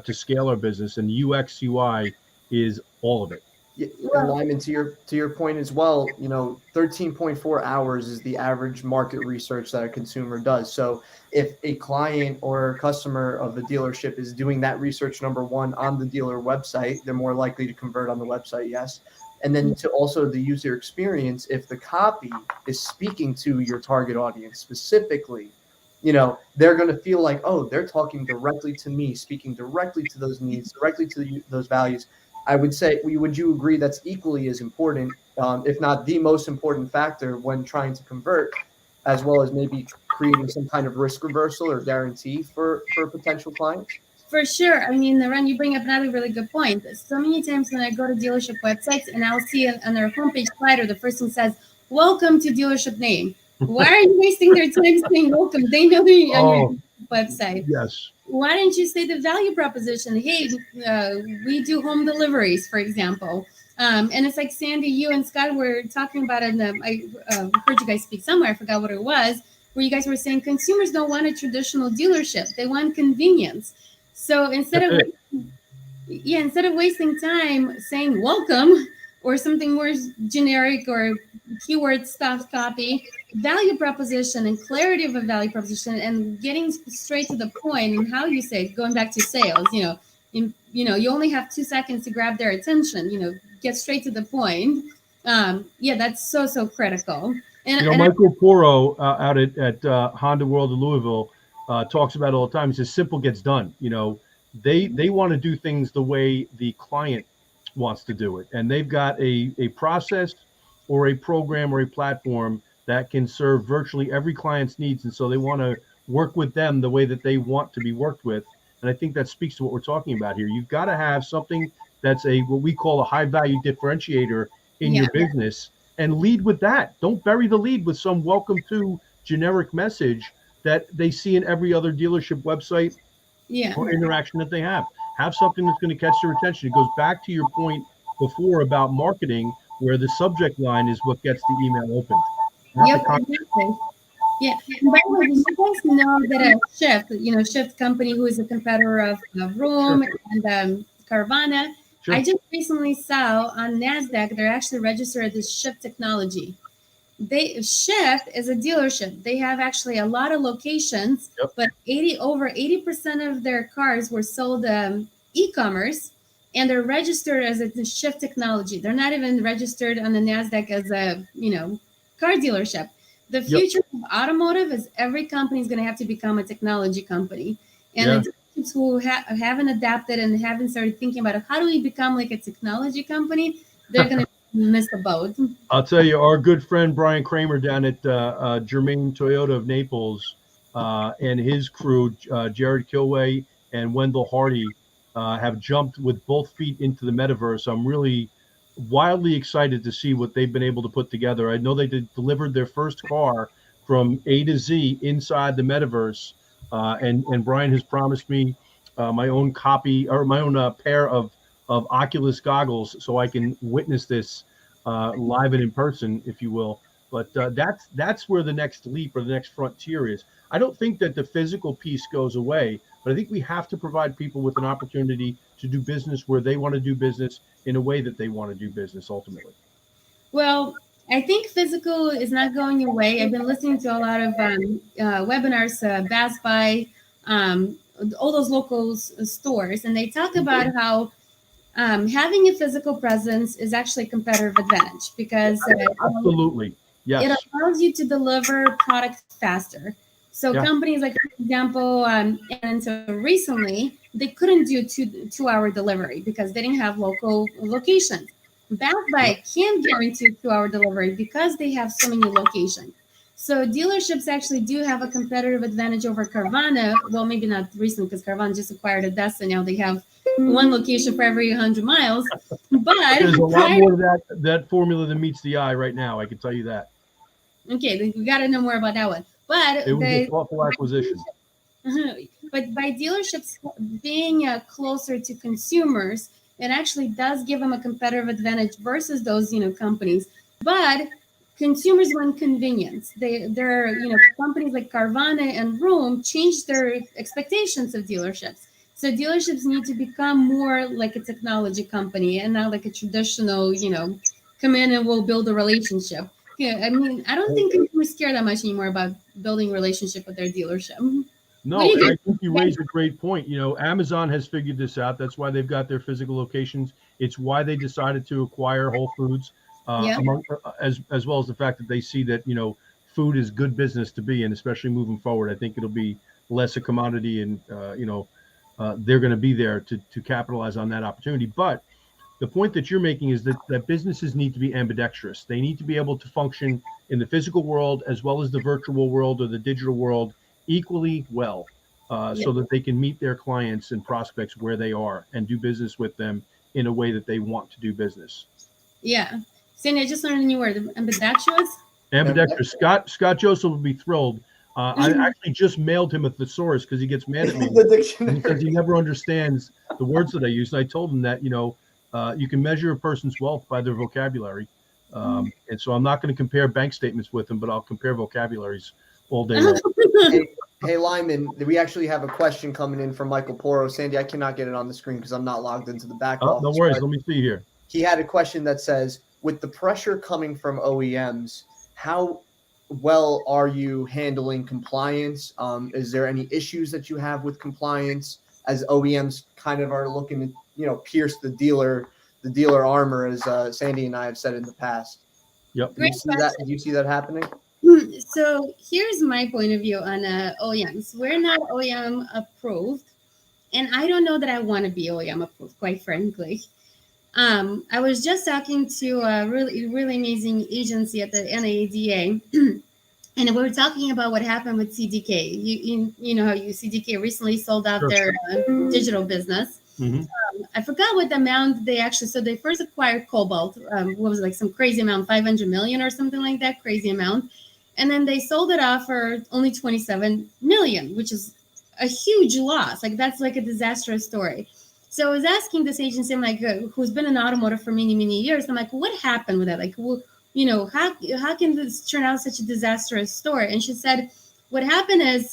to scale our business. And UX UI is all of it. Yeah, and Lyman, to your point as well, 13.4 hours is the average market research that a consumer does. So if a client or a customer of the dealership is doing that research, number one, on the dealer website, they're more likely to convert on the website, yes. And then to also the user experience, if the copy is speaking to your target audience specifically, they're going to feel like, oh, they're talking directly to me, speaking directly to those needs, directly to those values. I would say, would you agree that's equally as important, if not the most important factor when trying to convert, as well as maybe creating some kind of risk reversal or guarantee for potential clients? For sure. I mean, Ron, you bring up another really good point. So many times when I go to dealership websites and I'll see on their homepage slider, the first thing says, "Welcome to dealership name." Why are you wasting their time saying welcome? They know they're on your website. Yes. Why don't you say the value proposition? Hey, we do home deliveries, for example. And it's like Sandy, you and Scott were talking about it. I heard you guys speak somewhere. I forgot what it was, where you guys were saying consumers don't want a traditional dealership. They want convenience. So instead of wasting time saying welcome or something more generic or keyword stuff copy, value proposition and clarity of a value proposition and getting straight to the point, and how you say it, going back to sales, you only have 2 seconds to grab their attention, get straight to the point. That's so critical. And Michael Poro out at Honda World of Louisville talks about it all the time. He says simple gets done. They want to do things the way the client wants to do it, and they've got a process or a program or a platform that can serve virtually every client's needs, and so they want to work with them the way that they want to be worked with. And I think that speaks to what we're talking about here. You've got to have something that's what we call a high value differentiator in your business, and lead with that. Don't bury the lead with some welcome to generic message that they see in every other dealership website or interaction that they have. Have something that's going to catch their attention. It goes back to your point before about marketing, where the subject line is what gets the email opened. Exactly. Yeah. And by the way, did you guys know that a Shift company, who is a competitor of Vroom and Carvana, I just recently saw on NASDAQ, they're actually registered as Shift Technology. Shift is a dealership. They have actually a lot of locations, but over 80% of their cars were sold e-commerce, and they're registered as a Shift Technology. They're not even registered on the NASDAQ as a car dealership. The future of automotive is every company is going to have to become a technology company, and the dealerships who haven't adapted and haven't started thinking about how do we become like a technology company, they're going to miss the boat. I'll tell you, our good friend Brian Kramer down at Germain Toyota of Naples and his crew, Jared Kilway and Wendell Hardy, have jumped with both feet into the metaverse. I'm really wildly excited to see what they've been able to put together. I know they delivered their first car from A to Z inside the metaverse, and Brian has promised me my own copy or my own pair of Oculus goggles so I can witness this live and in person, if you will. But that's where the next leap or the next frontier is. I don't think that the physical piece goes away, but I think we have to provide people with an opportunity to do business where they want to do business in a way that they want to do business ultimately. Well, I think physical is not going away. I've been listening to a lot of webinars, Best Buy, all those local stores, and they talk about how having a physical presence is actually a competitive advantage because absolutely. Yes. It allows you to deliver product faster. So Yeah. companies like, for example, and so recently they couldn't do two-hour delivery because they didn't have local locations. Best Buy can guarantee 2-hour delivery because they have so many locations. So dealerships actually do have a competitive advantage over Carvana. Well, maybe not recently because Carvana just acquired ADESA. Now they have one location for every 100 miles. But There's a lot more to that formula than meets the eye right now. I can tell you that. Okay, we got to know more about that one. But It was a thoughtful acquisition. But by dealerships being closer to consumers, it actually does give them a competitive advantage versus those companies. But consumers want convenience. They're companies like Carvana and Room changed their expectations of dealerships. So dealerships need to become more like a technology company and not like a traditional, come in and we'll build a relationship. Yeah, I mean, I don't think consumers care that much anymore about building a relationship with their dealership. No, and I think you raised a great point. Amazon has figured this out. That's why they've got their physical locations. It's why they decided to acquire Whole Foods, as well as the fact that they see that, food is good business to be in, especially moving forward. I think it'll be less a commodity and, they're going to be there to capitalize on that opportunity. But the point that you're making is that businesses need to be ambidextrous. They need to be able to function in the physical world as well as the virtual world or the digital world equally well, so that they can meet their clients and prospects where they are and do business with them in a way that they want to do business. Yeah. Sandy, I just learned a new word, ambidextrous. Ambidextrous. Scott Joseph would be thrilled. I actually just mailed him a thesaurus because he gets mad at me because he never understands the words that I use. And I told him that, you can measure a person's wealth by their vocabulary. And so I'm not going to compare bank statements with him, but I'll compare vocabularies all day long. Hey, Lyman, we actually have a question coming in from Michael Poro. Sandy, I cannot get it on the screen because I'm not logged into the back office. No worries. Let me see here. He had a question that says, with the pressure coming from OEMs, how well are you handling compliance? Is there any issues that you have with compliance as OEMs kind of are looking to, pierce the dealer armor, as Sandy and I have said in the past? Yep. Do you see that happening? So here's my point of view on OEMs. We're not OEM approved, and I don't know that I want to be OEM approved, quite frankly. I was just talking to a really, really amazing agency at the NADA, and we were talking about what happened with CDK. You know how CDK recently sold out their digital business. Mm-hmm. I forgot what amount they actually. So they first acquired Cobalt. What was it, like some crazy amount, 500 million or something like that, crazy amount. And then they sold it off for only 27 million, which is a huge loss. Like that's like a disastrous story. So I was asking this agency, I'm like, who's been in automotive for many, many years. I'm like, what happened with that? Like, how can this turn out such a disastrous story? And she said, what happened is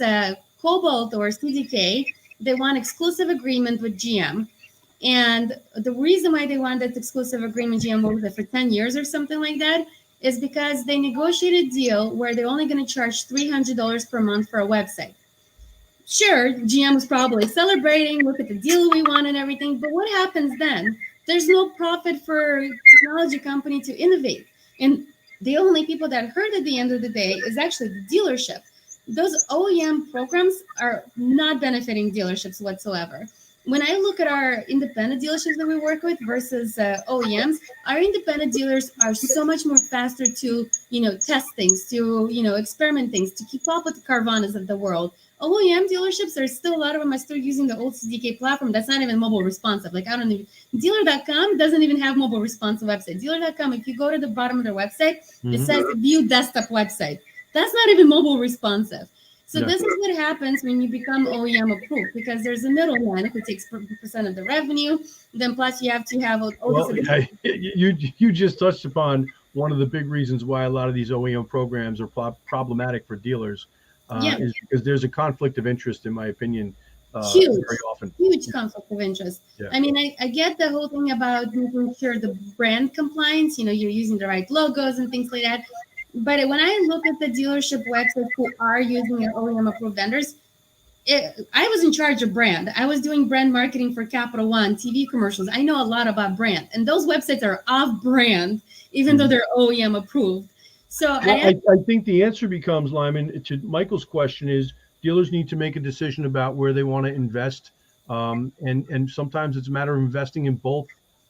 Cobalt or CDK, they want exclusive agreement with GM. And the reason why they want that exclusive agreement, GM, what was it, for 10 years or something like that, is because they negotiated a deal where they're only going to charge $300 per month for a website. Sure, GM was probably celebrating, look at the deal we won and everything, but what happens then? There's no profit for a technology company to innovate. And the only people that hurt at the end of the day is actually the dealership. Those OEM programs are not benefiting dealerships whatsoever. When I look at our independent dealerships that we work with versus OEMs, our independent dealers are so much more faster to, test things, to, experiment things, to keep up with the Carvanas of the world. OEM dealerships are still, a lot of them are still using the old CDK platform that's not even mobile responsive. Like, I don't even, dealer.com doesn't even have mobile responsive website. Dealer.com, if you go to the bottom of their website, it says view desktop website. That's not even mobile responsive. So this is what happens when you become OEM approved, because there's a middleman who takes percent of the revenue. Then plus you have to have you just touched upon one of the big reasons why a lot of these OEM programs are problematic for dealers. Is because there's a conflict of interest, in my opinion, very often. Huge conflict of interest. Yeah. I mean, I get the whole thing about making sure the brand compliance, you're using the right logos and things like that. But when I look at the dealership websites who are using their OEM approved vendors, I was in charge of brand. I was doing brand marketing for Capital One, TV commercials. I know a lot about brand. And those websites are off brand, even though they're OEM approved. So Well, I think the answer becomes, Lyman, to Michael's question is dealers need to make a decision about where they want to invest. And sometimes it's a matter of investing in both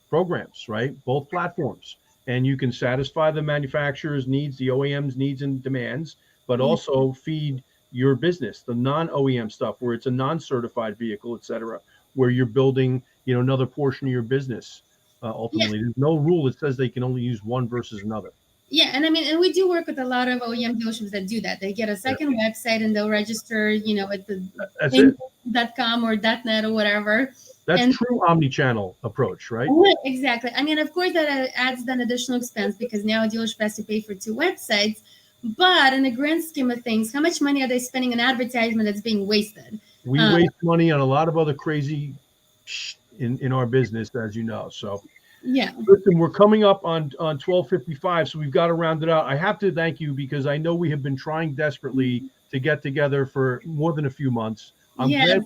programs, right? Both platforms. And you can satisfy the manufacturer's needs, the OEM's needs and demands, but also feed your business, the non-OEM stuff where it's a non-certified vehicle, et cetera, where you're building, another portion of your business. Ultimately, there's no rule that says they can only use one versus another. Yeah, and I mean, and we do work with a lot of OEM dealerships that do that. They get a second website and they'll register, at the .com or .net or whatever. That's true omni-channel approach, right? Exactly. I mean, of course, that adds an additional expense because now a dealership has to pay for 2 websites. But in the grand scheme of things, how much money are they spending on advertisement that's being wasted? We waste money on a lot of other crazy in our business, as you know. So, yeah. Listen, we're coming up on 12:55, so we've got to round it out. I have to thank you because I know we have been trying desperately to get together for more than a few months. I'm glad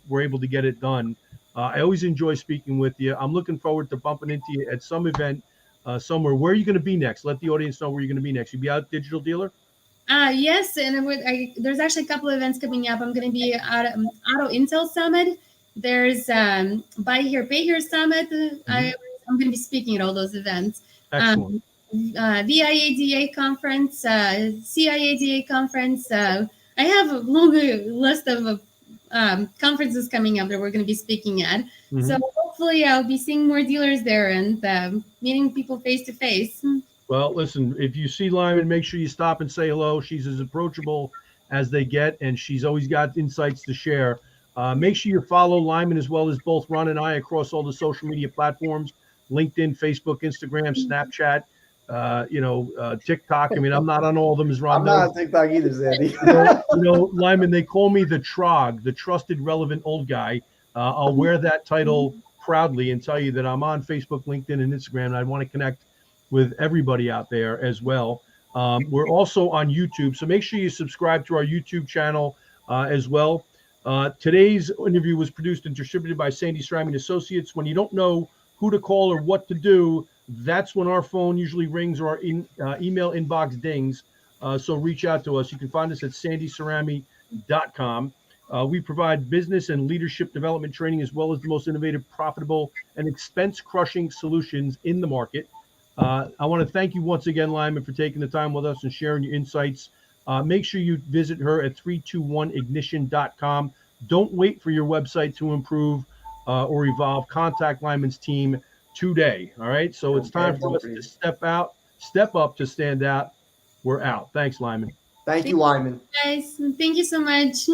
we're able to get it done. I always enjoy speaking with you. I'm looking forward to bumping into you at some event somewhere. Where are you going to be next? Let the audience know where you're going to be next. You be out at Digital Dealer? Yes, and there's actually a couple of events coming up. I'm going to be at Auto Intel Summit. There's Buy Here, Pay Here Summit. I'm going to be speaking at all those events. Excellent. VIADA conference, CIADA conference. I have a long list of conferences coming up that we're going to be speaking at. So hopefully I'll be seeing more dealers there and meeting people face to face. Well, listen, if you see Lyman, make sure you stop and say hello. She's as approachable as they get, and she's always got insights to share. Make sure you follow Lyman as well as both Ron and I across all the social media platforms, LinkedIn, Facebook, Instagram, Snapchat, TikTok. I mean, I'm not on all of them as Ron knows. I'm not on TikTok either, Sandy. Lyman, they call me the TROG, the trusted, relevant old guy. I'll wear that title proudly and tell you that I'm on Facebook, LinkedIn, and Instagram, and I want to connect with everybody out there as well. We're also on YouTube, so make sure you subscribe to our YouTube channel as well. Today's interview was produced and distributed by Sandy Cerami & Associates. When you don't know who to call or what to do, that's when our phone usually rings or our email inbox dings. So reach out to us. You can find us at sandycerami.com. We provide business and leadership development training as well as the most innovative, profitable, and expense-crushing solutions in the market. I want to thank you once again, Lyman, for taking the time with us and sharing your insights. Make sure you visit her at 321ignition.com. Don't wait for your website to improve or evolve. Contact Lyman's team today. All right. So it's time for us to step up to stand out. We're out. Thanks, Lyman. Thank you, Lyman. Guys, thank you so much.